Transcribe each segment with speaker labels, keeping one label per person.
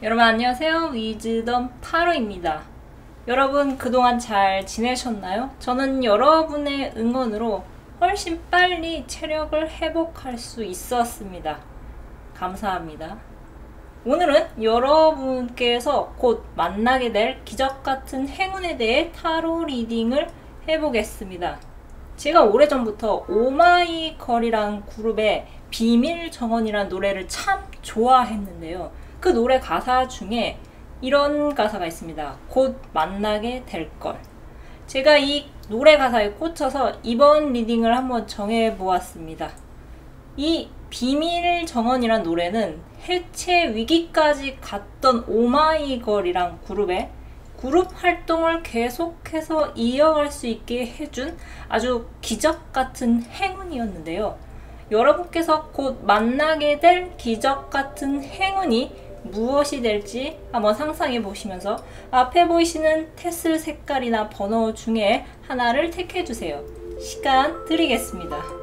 Speaker 1: 여러분 안녕하세요. 위즈덤 타로입니다. 여러분 그동안 잘 지내셨나요? 저는 여러분의 응원으로 훨씬 빨리 체력을 회복할 수 있었습니다. 감사합니다. 오늘은 여러분께서 곧 만나게 될 기적같은 행운에 대해 타로 리딩을 해보겠습니다. 제가 오래전부터 오마이걸이란 그룹의 비밀 정원이란 노래를 참 좋아했는데요. 그 노래 가사 중에 이런 가사가 있습니다. 곧 만나게 될걸. 제가 이 노래 가사에 꽂혀서 이번 리딩을 한번 정해보았습니다. 이 비밀 정원이란 노래는 해체 위기까지 갔던 오마이걸이란 그룹의 그룹 활동을 계속해서 이어갈 수 있게 해준 아주 기적같은 행운이었는데요. 여러분께서 곧 만나게 될 기적같은 행운이 무엇이 될지 한번 상상해 보시면서 앞에 보이시는 테슬 색깔이나 번호 중에 하나를 택해 주세요. 시간 드리겠습니다.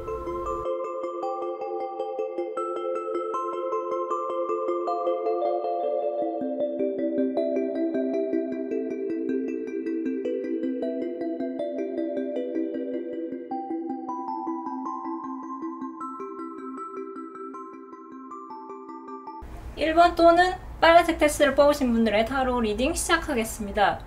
Speaker 1: (1번) 또는 빨간색 테스를 뽑으신 분들의 타로 리딩 시작하겠습니다.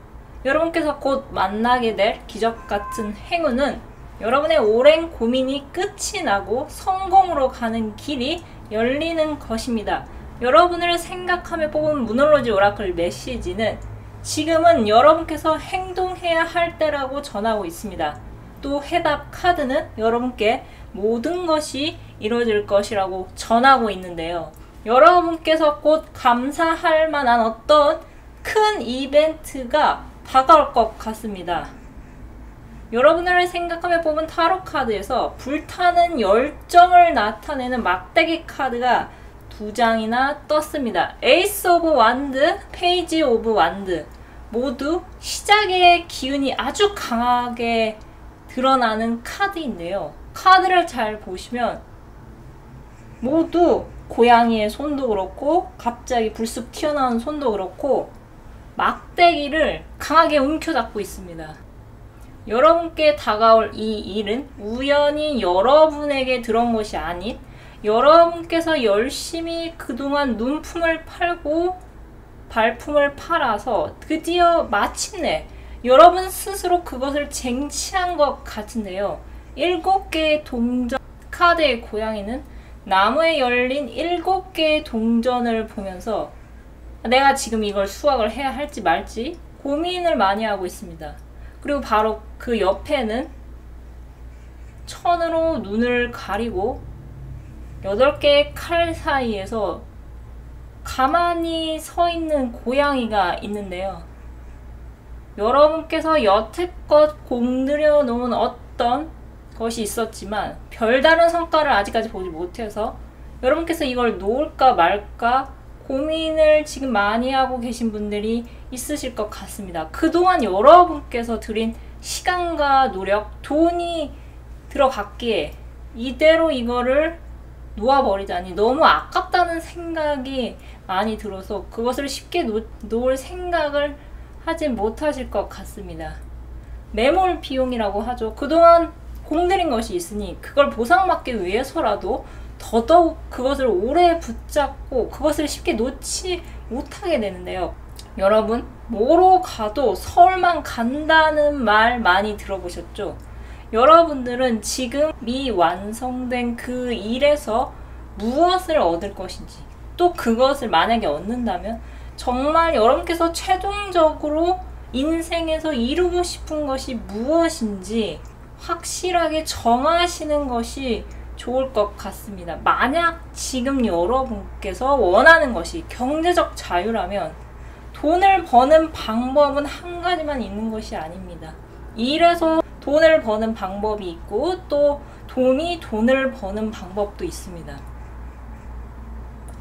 Speaker 1: 여러분께서 곧 만나게 될 기적같은 행운은 여러분의 오랜 고민이 끝이 나고 성공으로 가는 길이 열리는 것입니다. 여러분을 생각하며 뽑은 무놀로지 오라클 메시지는 지금은 여러분께서 행동해야 할 때라고 전하고 있습니다. 또 해답 카드는 여러분께 모든 것이 이루어질 것이라고 전하고 있는데요. 여러분께서 곧 감사할 만한 어떤 큰 이벤트가 다가올 것 같습니다. 여러분을 생각하며 뽑은 타로 카드에서 불타는 열정을 나타내는 막대기 카드가 2장이나 떴습니다. 에이스 오브 완드, 페이지 오브 완드 모두 시작의 기운이 아주 강하게 드러나는 카드인데요. 카드를 잘 보시면 모두 고양이의 손도 그렇고 갑자기 불쑥 튀어나온 손도 그렇고 막대기를 강하게 움켜잡고 있습니다. 여러분께 다가올 이 일은 우연히 여러분에게 들어온 것이 아닌 여러분께서 열심히 그동안 눈품을 팔고 발품을 팔아서 드디어 마침내 여러분 스스로 그것을 쟁취한 것 같은데요. 7개의 동전 카드의 고양이는 나무에 열린 7개의 동전을 보면서 내가 지금 이걸 수확을 해야 할지 말지 고민을 많이 하고 있습니다. 그리고 바로 그 옆에는 천으로 눈을 가리고 8개의 칼 사이에서 가만히 서 있는 고양이가 있는데요. 여러분께서 여태껏 공들여 놓은 어떤 것이 있었지만 별다른 성과를 아직까지 보지 못해서 여러분께서 이걸 놓을까 말까 고민을 지금 많이 하고 계신 분들이 있으실 것 같습니다. 그동안 여러분께서 들인 시간과 노력, 돈이 들어갔기에 이대로 이거를 놓아버리다니 너무 아깝다는 생각이 많이 들어서 그것을 쉽게 놓을 생각을 하지 못하실 것 같습니다. 매몰 비용이라고 하죠. 그동안 공들인 것이 있으니 그걸 보상받기 위해서라도 더더욱 그것을 오래 붙잡고 그것을 쉽게 놓지 못하게 되는데요. 여러분, 뭐로 가도 서울만 간다는 말 많이 들어보셨죠? 여러분들은 지금 미완성된 그 일에서 무엇을 얻을 것인지, 또 그것을 만약에 얻는다면 정말 여러분께서 최종적으로 인생에서 이루고 싶은 것이 무엇인지 확실하게 정하시는 것이 좋을 것 같습니다. 만약 지금 여러분께서 원하는 것이 경제적 자유라면 돈을 버는 방법은 한 가지만 있는 것이 아닙니다. 일에서 돈을 버는 방법이 있고 또 돈이 돈을 버는 방법도 있습니다.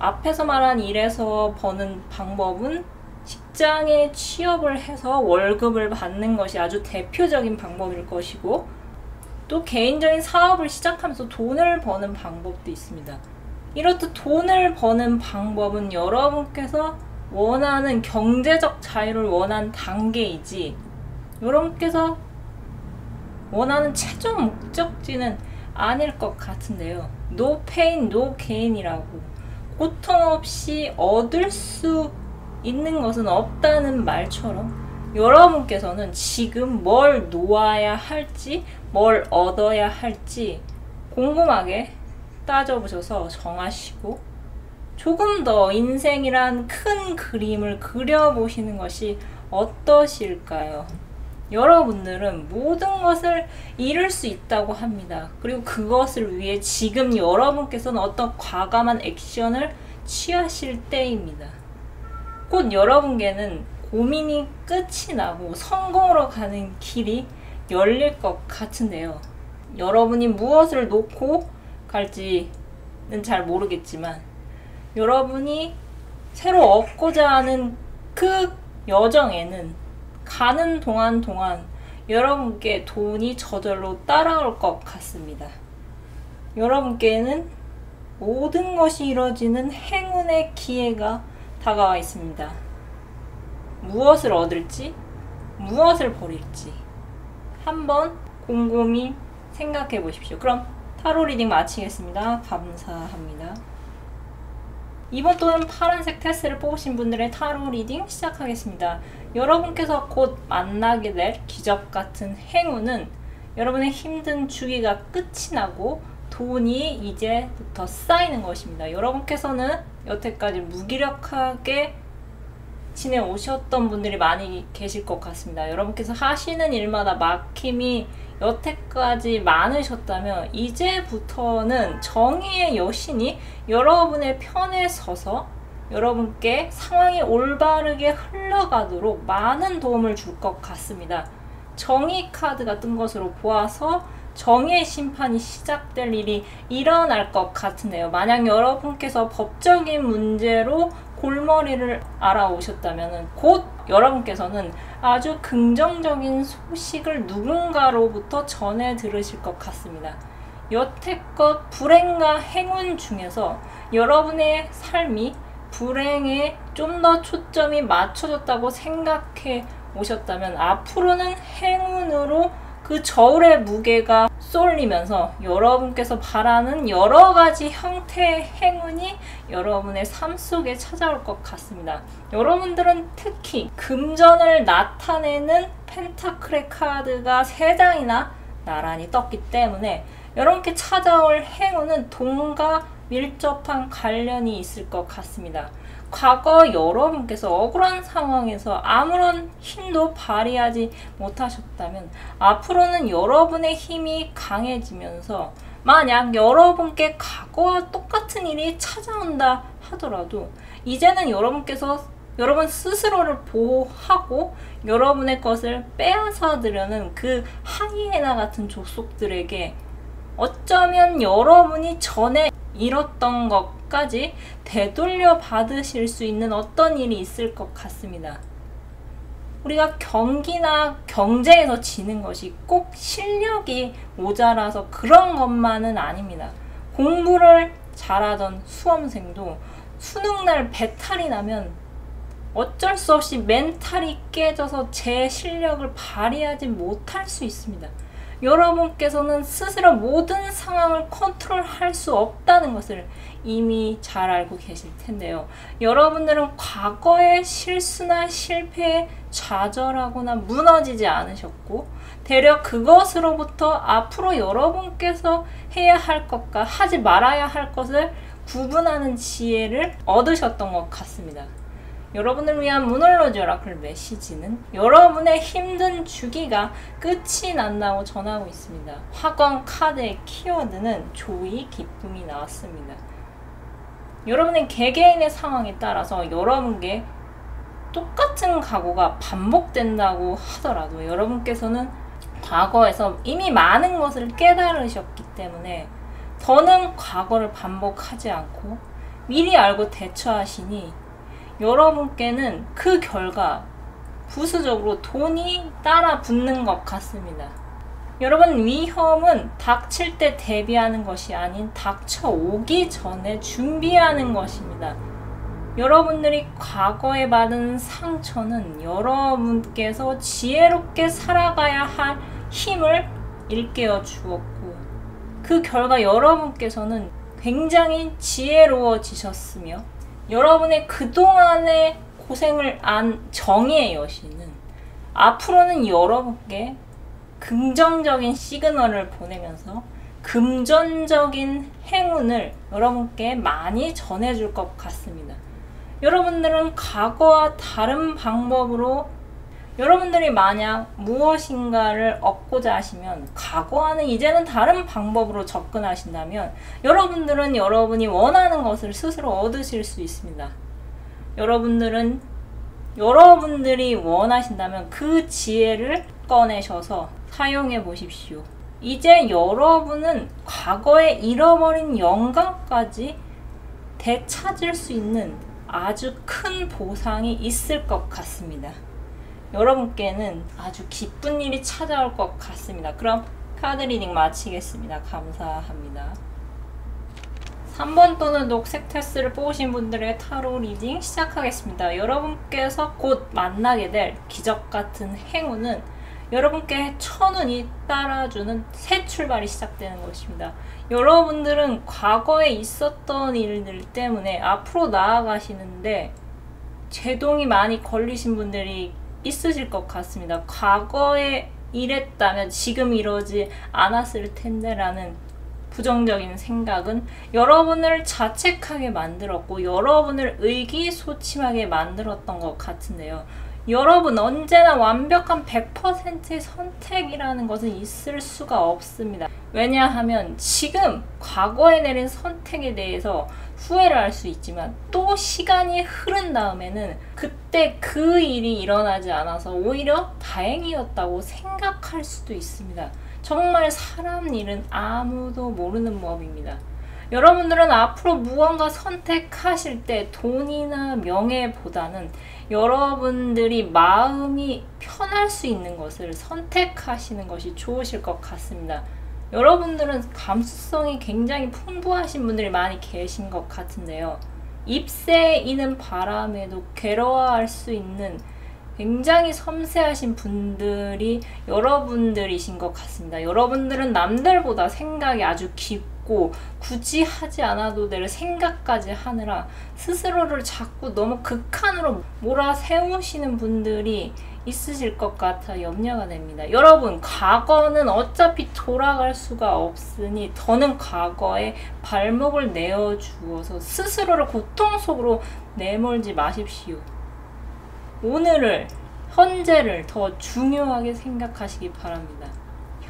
Speaker 1: 앞에서 말한 일에서 버는 방법은 직장에 취업을 해서 월급을 받는 것이 아주 대표적인 방법일 것이고 또 개인적인 사업을 시작하면서 돈을 버는 방법도 있습니다. 이렇듯 돈을 버는 방법은 여러분께서 원하는 경제적 자유를 원한 단계이지 여러분께서 원하는 최종 목적지는 아닐 것 같은데요. No pain, no gain이라고 고통 없이 얻을 수 있는 것은 없다는 말처럼 여러분께서는 지금 뭘 놓아야 할지 뭘 얻어야 할지 곰곰하게 따져보셔서 정하시고 조금 더 인생이란 큰 그림을 그려보시는 것이 어떠실까요? 여러분들은 모든 것을 이룰 수 있다고 합니다. 그리고 그것을 위해 지금 여러분께서는 어떤 과감한 액션을 취하실 때입니다. 곧 여러분께는 고민이 끝이 나고 성공으로 가는 길이 열릴 것 같은데요. 여러분이 무엇을 놓고 갈지는 잘 모르겠지만 여러분이 새로 얻고자 하는 그 여정에는 가는 동안 여러분께 돈이 저절로 따라올 것 같습니다. 여러분께는 모든 것이 이루어지는 행운의 기회가 다가와 있습니다. 무엇을 얻을지, 무엇을 버릴지 한번 곰곰이 생각해 보십시오. 그럼 타로 리딩 마치겠습니다. 감사합니다. 이번 또는 파란색 테스트를 뽑으신 분들의 타로 리딩 시작하겠습니다. 여러분께서 곧 만나게 될 기적같은 행운은 여러분의 힘든 주기가 끝이 나고 돈이 이제부터 쌓이는 것입니다. 여러분께서는 여태까지 무기력하게 지내오셨던 분들이 많이 계실 것 같습니다. 여러분께서 하시는 일마다 막힘이 여태까지 많으셨다면 이제부터는 정의의 여신이 여러분의 편에 서서 여러분께 상황이 올바르게 흘러가도록 많은 도움을 줄 것 같습니다. 정의 카드가 뜬 것으로 보아서 정의의 심판이 시작될 일이 일어날 것 같은데요. 만약 여러분께서 법적인 문제로 골머리를 앓아오셨다면 곧 여러분께서는 아주 긍정적인 소식을 누군가로부터 전해 들으실 것 같습니다. 여태껏 불행과 행운 중에서 여러분의 삶이 불행에 좀 더 초점이 맞춰졌다고 생각해 오셨다면 앞으로는 행운으로 그 저울의 무게가 쏠리면서 여러분께서 바라는 여러 가지 형태의 행운이 여러분의 삶 속에 찾아올 것 같습니다. 여러분들은 특히 금전을 나타내는 펜타클의 카드가 3장이나 나란히 떴기 때문에 여러분께 찾아올 행운은 돈과 밀접한 관련이 있을 것 같습니다. 과거 여러분께서 억울한 상황에서 아무런 힘도 발휘하지 못하셨다면 앞으로는 여러분의 힘이 강해지면서 만약 여러분께 과거와 똑같은 일이 찾아온다 하더라도 이제는 여러분께서 여러분 스스로를 보호하고 여러분의 것을 빼앗아들려는 그 하이에나 같은 족속들에게 어쩌면 여러분이 전에 잃었던 것까지 되돌려 받으실 수 있는 어떤 일이 있을 것 같습니다. 우리가 경기나 경쟁에서 지는 것이 꼭 실력이 모자라서 그런 것만은 아닙니다. 공부를 잘하던 수험생도 수능날 배탈이 나면 어쩔 수 없이 멘탈이 깨져서 제 실력을 발휘하지 못할 수 있습니다. 여러분께서는 스스로 모든 상황을 컨트롤할 수 없다는 것을 이미 잘 알고 계실 텐데요. 여러분들은 과거의 실수나 실패에 좌절하거나 무너지지 않으셨고 되려 그것으로부터 앞으로 여러분께서 해야 할 것과 하지 말아야 할 것을 구분하는 지혜를 얻으셨던 것 같습니다. 여러분을 위한 문홀로지 오라클 메시지는 여러분의 힘든 주기가 끝이 난다고 전하고 있습니다. 화권 카드의 키워드는 조이, 기쁨이 나왔습니다. 여러분의 개개인의 상황에 따라서 여러분께 똑같은 각오가 반복된다고 하더라도 여러분께서는 과거에서 이미 많은 것을 깨달으셨기 때문에 더는 과거를 반복하지 않고 미리 알고 대처하시니 여러분께는 그 결과 부수적으로 돈이 따라 붙는 것 같습니다. 여러분, 위험은 닥칠 때 대비하는 것이 아닌 닥쳐오기 전에 준비하는 것입니다. 여러분들이 과거에 받은 상처는 여러분께서 지혜롭게 살아가야 할 힘을 일깨워 주었고, 그 결과 여러분께서는 굉장히 지혜로워지셨으며, 여러분의 그동안의 고생을 안 정의의 여신은 앞으로는 여러분께 긍정적인 시그널을 보내면서 금전적인 행운을 여러분께 많이 전해줄 것 같습니다. 여러분들은 과거와 다른 방법으로, 여러분들이 만약 무엇인가를 얻고자 하시면 과거와는 이제는 다른 방법으로 접근하신다면 여러분들은 여러분이 원하는 것을 스스로 얻으실 수 있습니다. 여러분들이 원하신다면 그 지혜를 꺼내셔서 사용해 보십시오. 이제 여러분은 과거에 잃어버린 영광까지 되찾을 수 있는 아주 큰 보상이 있을 것 같습니다. 여러분께는 아주 기쁜 일이 찾아올 것 같습니다. 그럼 카드 리딩 마치겠습니다. 감사합니다. 3번 또는 녹색 테스를 뽑으신 분들의 타로 리딩 시작하겠습니다. 여러분께서 곧 만나게 될 기적같은 행운은 여러분께 천운이 따라주는 새 출발이 시작되는 것입니다. 여러분들은 과거에 있었던 일들 때문에 앞으로 나아가시는데 제동이 많이 걸리신 분들이 있으실 것 같습니다. 과거에 이랬다면 지금 이러지 않았을 텐데 라는 부정적인 생각은 여러분을 자책하게 만들었고 여러분을 의기소침하게 만들었던 것 같은데요. 여러분 언제나 완벽한 100%의 선택이라는 것은 있을 수가 없습니다. 왜냐하면 지금 과거에 내린 선택에 대해서 후회를 할 수 있지만 또 시간이 흐른 다음에는 그때 그 일이 일어나지 않아서 오히려 다행이었다고 생각할 수도 있습니다. 정말 사람 일은 아무도 모르는 법입니다. 여러분들은 앞으로 무언가 선택하실 때 돈이나 명예보다는 여러분들이 마음이 편할 수 있는 것을 선택하시는 것이 좋으실 것 같습니다. 여러분들은 감수성이 굉장히 풍부하신 분들이 많이 계신 것 같은데요. 잎새에 이는 바람에도 괴로워할 수 있는 굉장히 섬세하신 분들이 여러분들이신 것 같습니다. 여러분들은 남들보다 생각이 아주 깊고 굳이 하지 않아도 될 생각까지 하느라 스스로를 자꾸 너무 극한으로 몰아세우시는 분들이 있으실 것 같아 염려가 됩니다. 여러분, 과거는 어차피 돌아갈 수가 없으니 더는 과거에 발목을 내어주어서 스스로를 고통 속으로 내몰지 마십시오. 오늘을, 현재를 더 중요하게 생각하시기 바랍니다.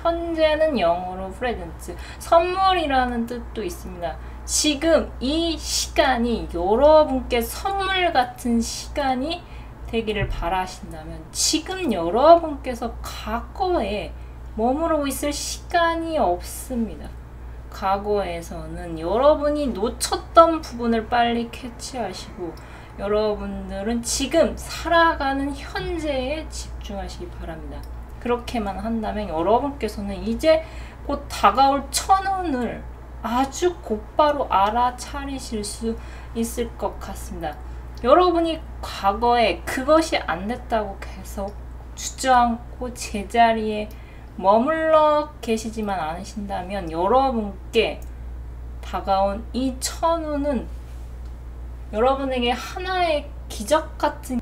Speaker 1: 현재는 영어로 프레젠트, 선물이라는 뜻도 있습니다. 지금 이 시간이 여러분께 선물 같은 시간이 되기를 바라신다면 지금 여러분께서 과거에 머무르고 있을 시간이 없습니다. 과거에서는 여러분이 놓쳤던 부분을 빨리 캐치하시고 여러분들은 지금 살아가는 현재에 집중하시기 바랍니다. 그렇게만 한다면 여러분께서는 이제 곧 다가올 천운을 아주 곧바로 알아차리실 수 있을 것 같습니다. 여러분이 과거에 그것이 안 됐다고 계속 주저앉고 제자리에 머물러 계시지만 않으신다면 여러분께 다가온 이 천운은 여러분에게 하나의 기적 같은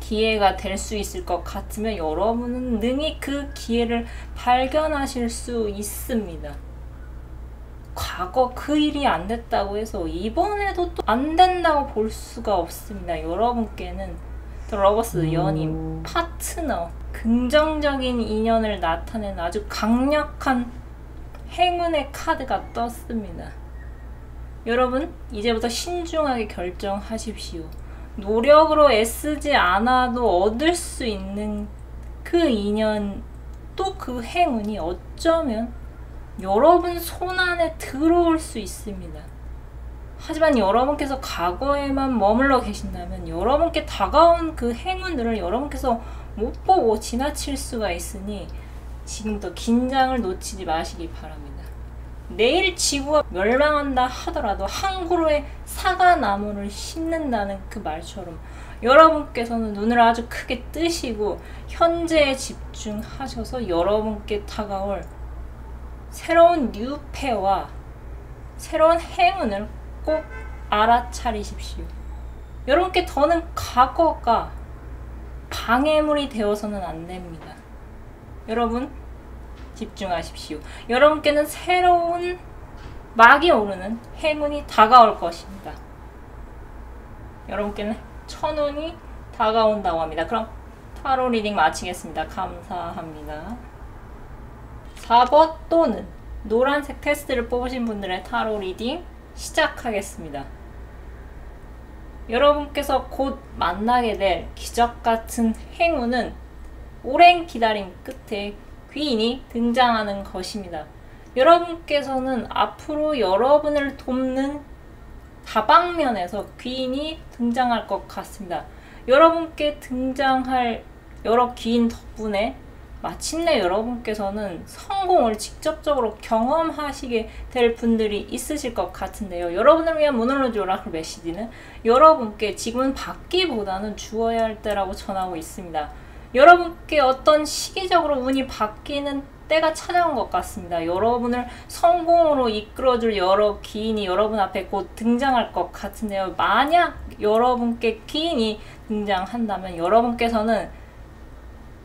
Speaker 1: 기회가 될 수 있을 것 같으면 여러분은 능히 그 기회를 발견하실 수 있습니다. 과거 그 일이 안 됐다고 해서 이번에도 또 안 된다고 볼 수가 없습니다. 여러분께는 러버스, 연인, 파트너, 긍정적인 인연을 나타내는 아주 강력한 행운의 카드가 떴습니다. 여러분, 이제부터 신중하게 결정하십시오. 노력으로 애쓰지 않아도 얻을 수 있는 그 인연, 또 그 행운이 어쩌면 여러분 손안에 들어올 수 있습니다. 하지만 여러분께서 과거에만 머물러 계신다면 여러분께 다가온 그 행운들을 여러분께서 못 보고 지나칠 수가 있으니 지금부터 긴장을 놓치지 마시기 바랍니다. 내일 지구가 멸망한다 하더라도 한 그루의 사과나무를 심는다는 그 말처럼 여러분께서는 눈을 아주 크게 뜨시고 현재에 집중하셔서 여러분께 다가올 새로운 뉴페와 새로운 행운을 꼭 알아차리십시오. 여러분께 더는 과거가 방해물이 되어서는 안 됩니다. 여러분 집중하십시오. 여러분께는 새로운 막이 오르는 행운이 다가올 것입니다. 여러분께는 천운이 다가온다고 합니다. 그럼 타로 리딩 마치겠습니다. 감사합니다. 4번 또는 노란색 테스트를 뽑으신 분들의 타로 리딩 시작하겠습니다. 여러분께서 곧 만나게 될 기적같은 행운은 오랜 기다림 끝에 귀인이 등장하는 것입니다. 여러분께서는 앞으로 여러분을 돕는 다방면에서 귀인이 등장할 것 같습니다. 여러분께 등장할 여러 귀인 덕분에 마침내 여러분께서는 성공을 직접적으로 경험하시게 될 분들이 있으실 것 같은데요. 여러분을 위한 모놀로지 오라클 메시지는 여러분께 지금은 받기보다는 주어야 할 때라고 전하고 있습니다. 여러분께 어떤 시기적으로 운이 바뀌는 때가 찾아온 것 같습니다. 여러분을 성공으로 이끌어줄 여러 귀인이 여러분 앞에 곧 등장할 것 같은데요. 만약 여러분께 귀인이 등장한다면 여러분께서는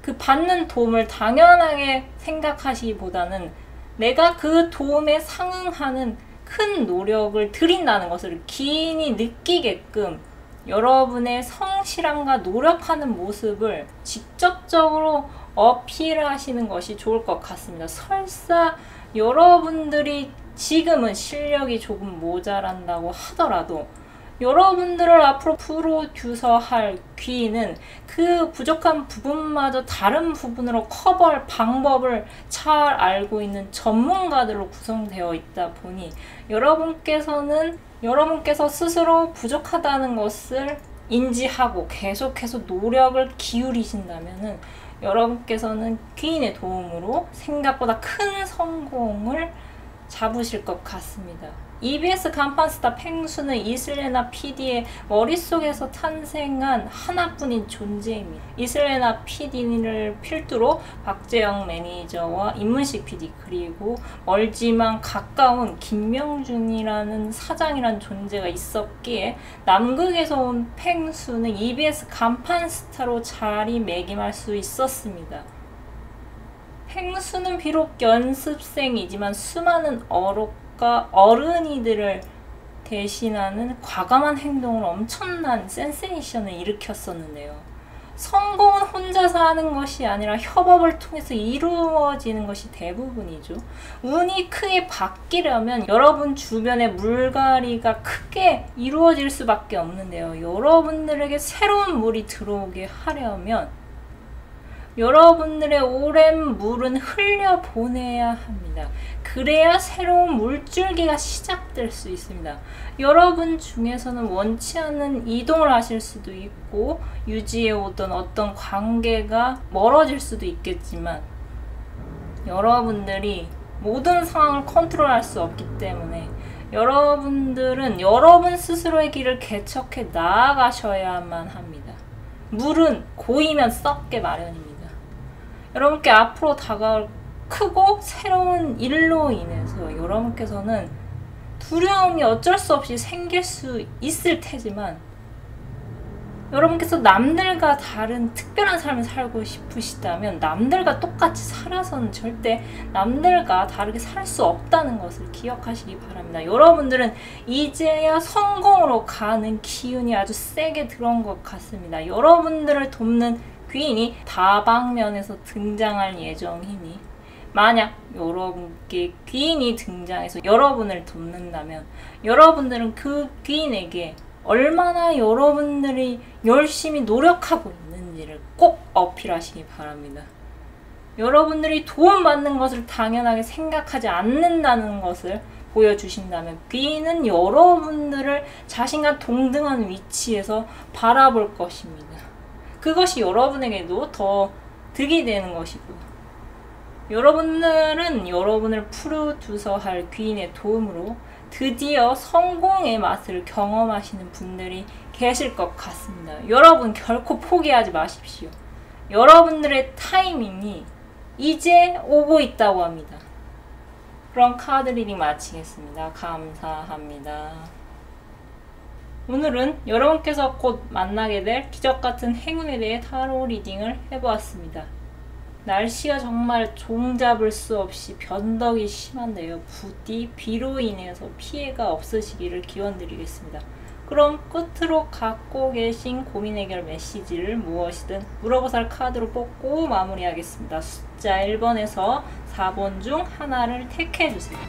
Speaker 1: 그 받는 도움을 당연하게 생각하시기보다는 내가 그 도움에 상응하는 큰 노력을 들인다는 것을 귀인이 느끼게끔 여러분의 성실함과 노력하는 모습을 직접적으로 어필하시는 것이 좋을 것 같습니다. 설사 여러분들이 지금은 실력이 조금 모자란다고 하더라도 여러분들을 앞으로 프로듀서할 귀인은 그 부족한 부분마저 다른 부분으로 커버할 방법을 잘 알고 있는 전문가들로 구성되어 있다 보니 여러분께서 스스로 부족하다는 것을 인지하고 계속해서 노력을 기울이신다면은 여러분께서는 귀인의 도움으로 생각보다 큰 성공을 잡으실 것 같습니다. EBS 간판 스타 펭수는 이슬레나 PD의 머릿속에서 탄생한 하나뿐인 존재입니다. 이슬레나 PD를 필두로 박재영 매니저와 임문식 PD 그리고 멀지만 가까운 김명준이라는 사장이란 존재가 있었기에 남극에서 온 펭수는 EBS 간판 스타로 자리매김할 수 있었습니다. 펭수는 비록 연습생이지만 수많은 어른이들을 대신하는 과감한 행동으로 엄청난 센세이션을 일으켰었는데요. 성공은 혼자서 하는 것이 아니라 협업을 통해서 이루어지는 것이 대부분이죠. 운이 크게 바뀌려면 여러분 주변의 물갈이가 크게 이루어질 수밖에 없는데요. 여러분들에게 새로운 물이 들어오게 하려면 여러분들의 오랜 물은 흘려보내야 합니다. 그래야 새로운 물줄기가 시작될 수 있습니다. 여러분 중에서는 원치 않는 이동을 하실 수도 있고 유지해 오던 어떤 관계가 멀어질 수도 있겠지만 여러분들이 모든 상황을 컨트롤할 수 없기 때문에 여러분들은 여러분 스스로의 길을 개척해 나아가셔야만 합니다. 물은 고이면 썩게 마련입니다. 여러분께 앞으로 다가올 크고 새로운 일로 인해서 여러분께서는 두려움이 어쩔 수 없이 생길 수 있을 테지만 여러분께서 남들과 다른 특별한 삶을 살고 싶으시다면 남들과 똑같이 살아서는 절대 남들과 다르게 살 수 없다는 것을 기억하시기 바랍니다. 여러분들은 이제야 성공으로 가는 기운이 아주 세게 들어온 것 같습니다. 여러분들을 돕는 귀인이 다방면에서 등장할 예정이니 만약 여러분께 귀인이 등장해서 여러분을 돕는다면 여러분들은 그 귀인에게 얼마나 여러분들이 열심히 노력하고 있는지를 꼭 어필하시기 바랍니다. 여러분들이 도움받는 것을 당연하게 생각하지 않는다는 것을 보여주신다면 귀인은 여러분들을 자신과 동등한 위치에서 바라볼 것입니다. 그것이 여러분에게도 더 득이 되는 것이고 여러분들은 여러분을 프로듀서할 귀인의 도움으로 드디어 성공의 맛을 경험하시는 분들이 계실 것 같습니다. 여러분 결코 포기하지 마십시오. 여러분들의 타이밍이 이제 오고 있다고 합니다. 그럼 카드 리딩 마치겠습니다. 감사합니다. 오늘은 여러분께서 곧 만나게 될 기적같은 행운에 대해 타로 리딩을 해보았습니다. 날씨가 정말 종잡을 수 없이 변덕이 심한데요. 부디 비로 인해서 피해가 없으시기를 기원드리겠습니다. 그럼 끝으로 갖고 계신 고민 해결 메시지를 무엇이든 물어보살 카드로 뽑고 마무리하겠습니다. 숫자 1번에서 4번 중 하나를 택해주세요.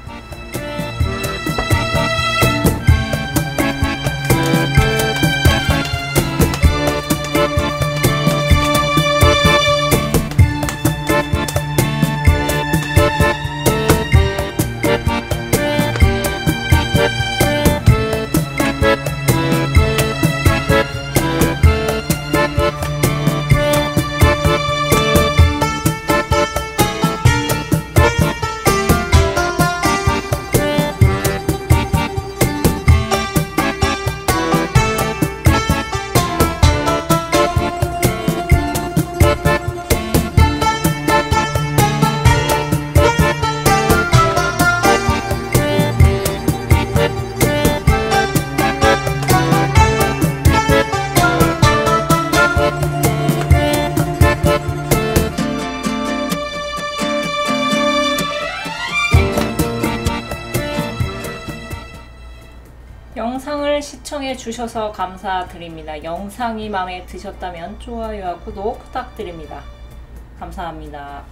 Speaker 1: 영상을 시청해 주셔서 감사드립니다. 영상이 마음에 드셨다면 좋아요와 구독 부탁드립니다. 감사합니다.